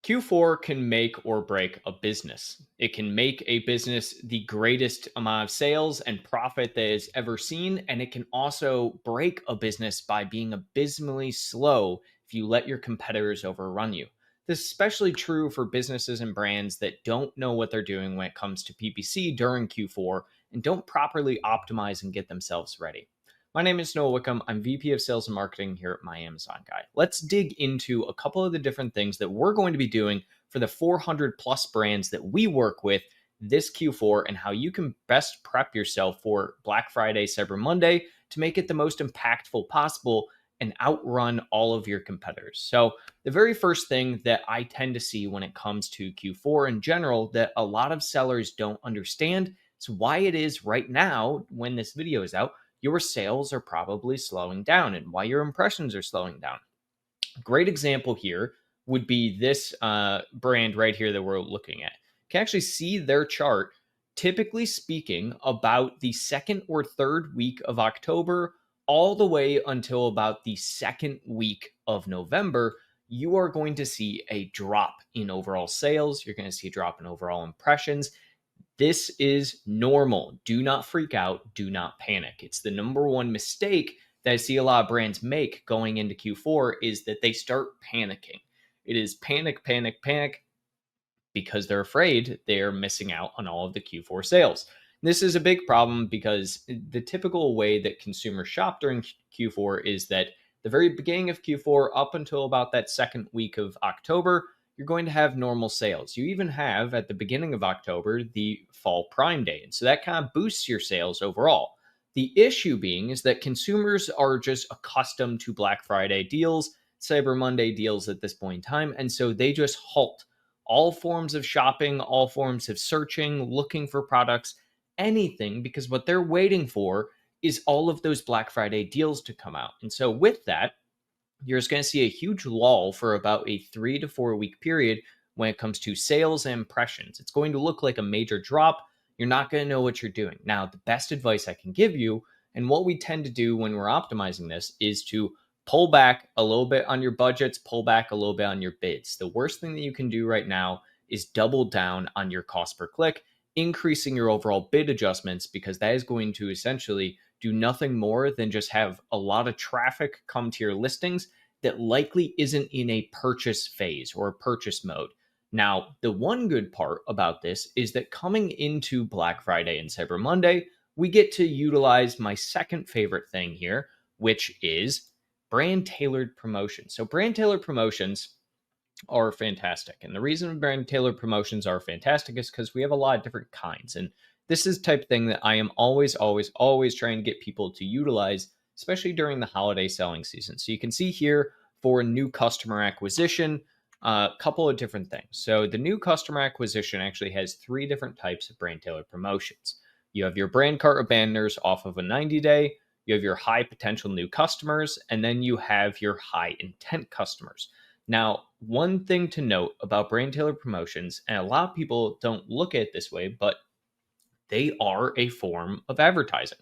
Q4 can make or break a business. It can make a business the greatest amount of sales and profit that is ever seen, and it can also break a business by being abysmally slow if you let your competitors overrun you. This is especially true for businesses and brands that don't know what they're doing when it comes to PPC during Q4 and don't properly optimize and get themselves ready. My name is Noah Wickham. I'm VP of Sales and Marketing here at My Amazon Guy. Let's dig into a couple of the different things that we're going to be doing for the 400 plus brands that we work with this Q4 and how you can best prep yourself for Black Friday, Cyber Monday to make it the most impactful possible and outrun all of your competitors. So, the very first thing that I tend to see when it comes to Q4 in general that a lot of sellers don't understand is why it is right now, when this video is out, your sales are probably slowing down and why your impressions are slowing down. Great example here would be this brand right here that we're looking at. You can actually see their chart, typically speaking, about the second or third week of October, all the way until about the second week of November. You are going to see a drop in overall sales. You're going to see a drop in overall impressions. This is normal. Do not freak out. Do not panic. It's the number one mistake that I see a lot of brands make going into Q4 is that they start panicking. It is panic, panic, panic because they're afraid they're missing out on all of the Q4 sales. This is a big problem because the typical way that consumers shop during Q4 is that the very beginning of Q4 up until about that second week of October, you're going to have normal sales. You even have at the beginning of October the fall prime day. And so that kind of boosts your sales overall. The issue being is that consumers are just accustomed to Black Friday deals, Cyber Monday deals at this point in time. And so they just halt all forms of shopping, all forms of searching, looking for products, anything, because what they're waiting for is all of those Black Friday deals to come out. And so with that, you're just going to see a huge lull for about a 3 to 4 week period when it comes to sales and impressions. It's going to look like a major drop. You're not going to know what you're doing. Now, the best advice I can give you, and what we tend to do when we're optimizing this, is to pull back a little bit on your budgets, pull back a little bit on your bids. The worst thing that you can do right now is double down on your cost per click, increasing your overall bid adjustments, because that is going to essentially do nothing more than just have a lot of traffic come to your listings that likely isn't in a purchase phase or purchase mode. Now, the one good part about this is that coming into Black Friday and Cyber Monday, we get to utilize my second favorite thing here, which is brand tailored promotions. So, brand tailored promotions are fantastic. And the reason brand tailored promotions are fantastic is because we have a lot of different kinds. And this is the type of thing that I am always, always, always trying to get people to utilize, especially during the holiday selling season. So you can see here for new customer acquisition, a couple of different things. So the new customer acquisition actually has three different types of brand tailored promotions. You have your brand cart abandoners off of a 90-day, you have your high potential new customers, and then you have your high intent customers. Now, one thing to note about brand tailored promotions, and a lot of people don't look at it this way, but they are a form of advertising.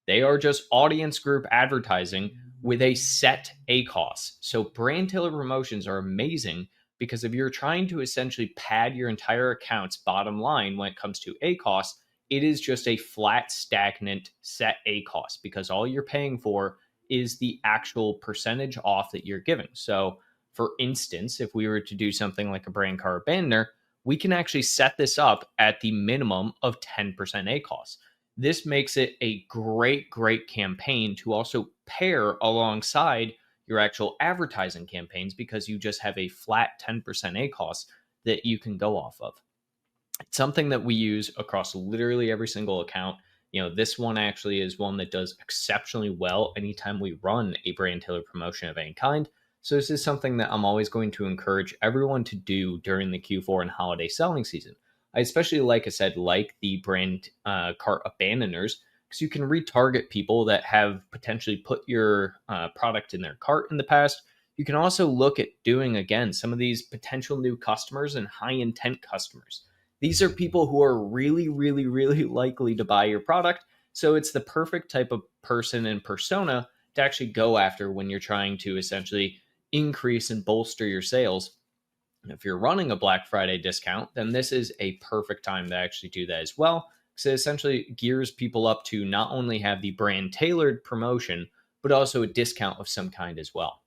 They are just audience group advertising with a set ACOS. So brand tailored promotions are amazing because if you're trying to essentially pad your entire account's bottom line when it comes to ACOS, it is just a flat, stagnant set ACOS because all you're paying for is the actual percentage off that you're giving. So, for instance, if we were to do something like a brand cart abandoner, we can actually set this up at the minimum of 10% ACOS. This makes it a great, great campaign to also pair alongside your actual advertising campaigns because you just have a flat 10% ACOS that you can go off of. It's something that we use across literally every single account. This one actually is one that does exceptionally well anytime we run a brand tailored promotion of any kind. So this is something that I'm always going to encourage everyone to do during the Q4 and holiday selling season. I especially, like I said, like the brand cart abandoners because you can retarget people that have potentially put your product in their cart in the past. You can also look at doing, again, some of these potential new customers and high intent customers. These are people who are really, really, really likely to buy your product. So it's the perfect type of person and persona to actually go after when you're trying to essentially increase and bolster your sales If you're running a Black Friday discount, then this is a perfect time to actually do that as well, because it essentially gears people up to not only have the brand tailored promotion, but also a discount of some kind as well.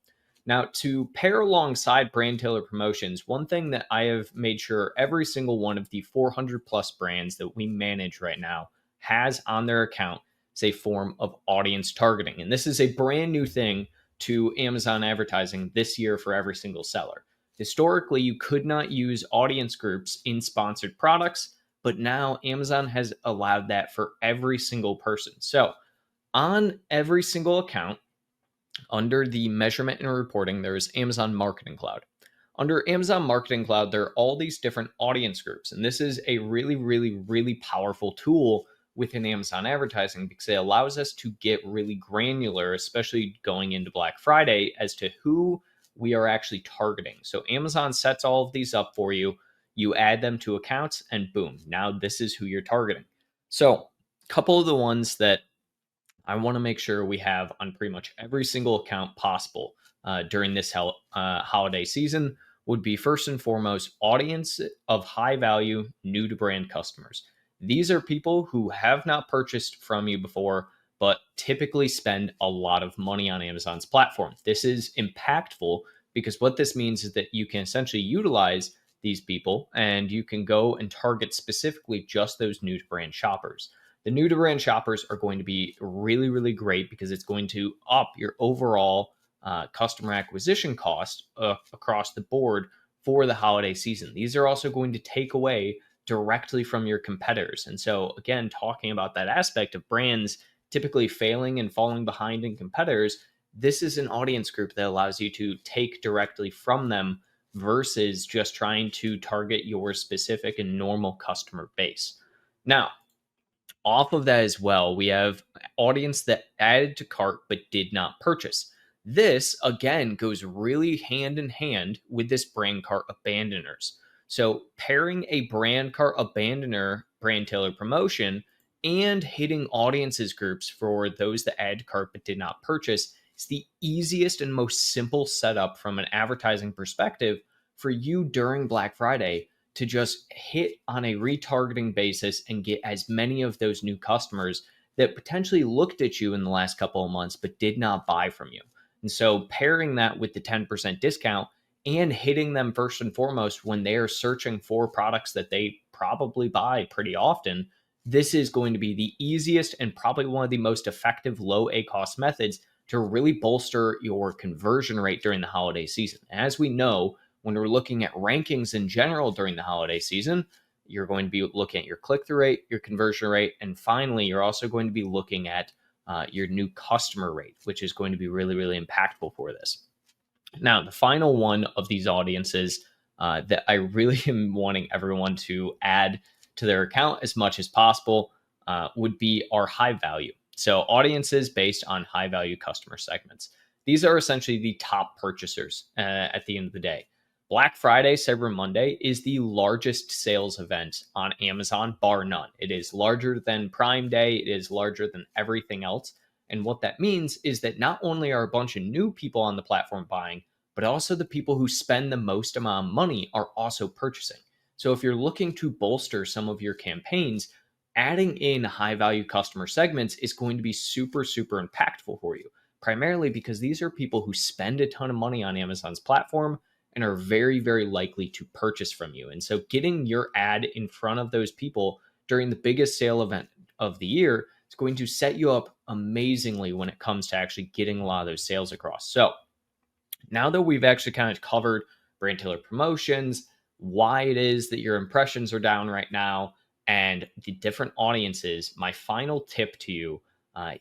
Now, to pair alongside brand tailored promotions, one thing that I have made sure every single one of the 400 plus brands that we manage right now has on their account is a form of audience targeting. And this is a brand new thing to Amazon advertising this year for every single seller. Historically, you could not use audience groups in sponsored products, but now Amazon has allowed that for every single person. So, on every single account, under the measurement and reporting, there is Amazon Marketing Cloud. Under Amazon Marketing Cloud, there are all these different audience groups. And this is a really, really, really powerful tool within Amazon advertising because it allows us to get really granular, especially going into Black Friday, as to who we are actually targeting. So Amazon sets all of these up for you. You add them to accounts, and boom, now this is who you're targeting. So, a couple of the ones that I want to make sure we have on pretty much every single account possible during this holiday season would be first and foremost audience of high value, new to brand customers. These are people who have not purchased from you before, but typically spend a lot of money on Amazon's platform. This is impactful because what this means is that you can essentially utilize these people and you can go and target specifically just those new to brand shoppers. The new to brand shoppers are going to be really, really great because it's going to up your overall customer acquisition cost across the board for the holiday season. These are also going to take away directly from your competitors. And so, again, talking about that aspect of brands typically failing and falling behind in competitors, this is an audience group that allows you to take directly from them versus just trying to target your specific and normal customer base. Now, off of that as well, we have audience that added to cart but did not purchase. This again goes really hand in hand with this brand cart abandoners. So pairing a brand cart abandoner brand tailored promotion and hitting audiences groups for those that add to cart but did not purchase is the easiest and most simple setup from an advertising perspective for you during Black Friday to just hit on a retargeting basis and get as many of those new customers that potentially looked at you in the last couple of months but did not buy from you. And so pairing that with the 10% discount and hitting them first and foremost when they are searching for products that they probably buy pretty often, this is going to be the easiest and probably one of the most effective low ACoS methods to really bolster your conversion rate during the holiday season. As we know, when we're looking at rankings in general during the holiday season, you're going to be looking at your click-through rate, your conversion rate, and finally, you're also going to be looking at your new customer rate, which is going to be really, really impactful for this. Now, the final one of these audiences that I really am wanting everyone to add to their account as much as possible would be our high value. So, audiences based on high value customer segments. These are essentially the top purchasers at the end of the day. Black Friday, Cyber Monday is the largest sales event on Amazon, bar none. It is larger than Prime Day, it is larger than everything else. And what that means is that not only are a bunch of new people on the platform buying, but also the people who spend the most amount of money are also purchasing. So if you're looking to bolster some of your campaigns, adding in high value customer segments is going to be super, super impactful for you, primarily because these are people who spend a ton of money on Amazon's platform and are very, very likely to purchase from you. And so getting your ad in front of those people during the biggest sale event of the year is going to set you up amazingly when it comes to actually getting a lot of those sales across. So now that we've actually kind of covered brand tailored promotions, why it is that your impressions are down right now, and the different audiences, my final tip to you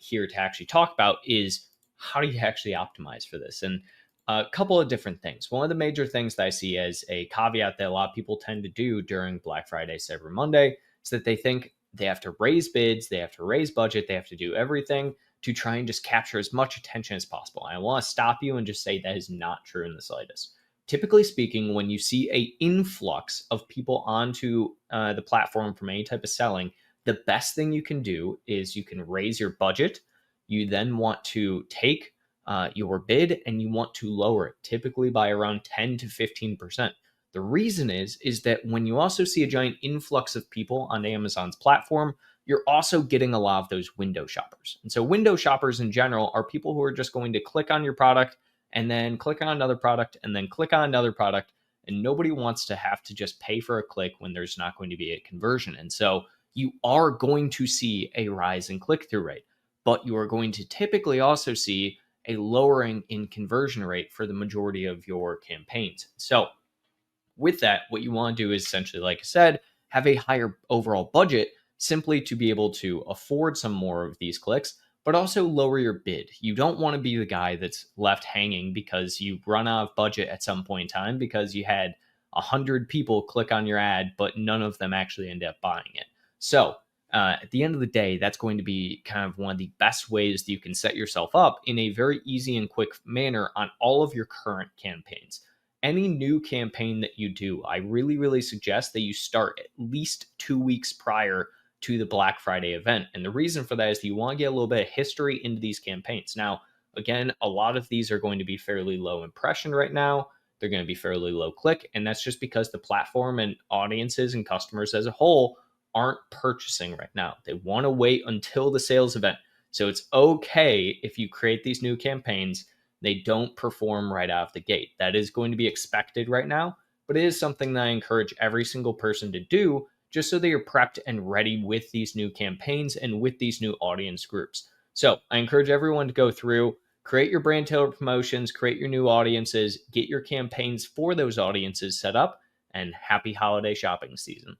here to actually talk about is how do you actually optimize for this? And a couple of different things. One of the major things that I see as a caveat that a lot of people tend to do during Black Friday, Cyber Monday is that they think they have to raise bids, they have to raise budget, they have to do everything to try and just capture as much attention as possible. I want to stop you and just say that is not true in the slightest. Typically speaking, when you see a influx of people onto the platform from any type of selling, the best thing you can do is you can raise your budget. You then want to take your bid and you want to lower it, typically by around 10 to 15%. The reason is that when you also see a giant influx of people on Amazon's platform, you're also getting a lot of those window shoppers. And so window shoppers in general are people who are just going to click on your product and then click on another product and then click on another product. And nobody wants to have to just pay for a click when there's not going to be a conversion. And so you are going to see a rise in click through rate, but you are going to typically also see a lowering in conversion rate for the majority of your campaigns. So with that, what you want to do is essentially, like I said, have a higher overall budget simply to be able to afford some more of these clicks, but also lower your bid. You don't want to be the guy that's left hanging because you run out of budget at some point in time because you had 100 people click on your ad, but none of them actually end up buying it. So, at the end of the day, that's going to be kind of one of the best ways that you can set yourself up in a very easy and quick manner on all of your current campaigns. Any new campaign that you do, I really, really suggest that you start at least 2 weeks prior to the Black Friday event. And the reason for that is that you want to get a little bit of history into these campaigns. Now, again, a lot of these are going to be fairly low impression right now. They're going to be fairly low click. And that's just because the platform and audiences and customers as a whole aren't purchasing right now. They want to wait until the sales event. So it's okay if you create these new campaigns, they don't perform right out of the gate. That is going to be expected right now, but it is something that I encourage every single person to do just so that you're prepped and ready with these new campaigns and with these new audience groups. So I encourage everyone to go through, create your brand tailored promotions, create your new audiences, get your campaigns for those audiences set up, and happy holiday shopping season.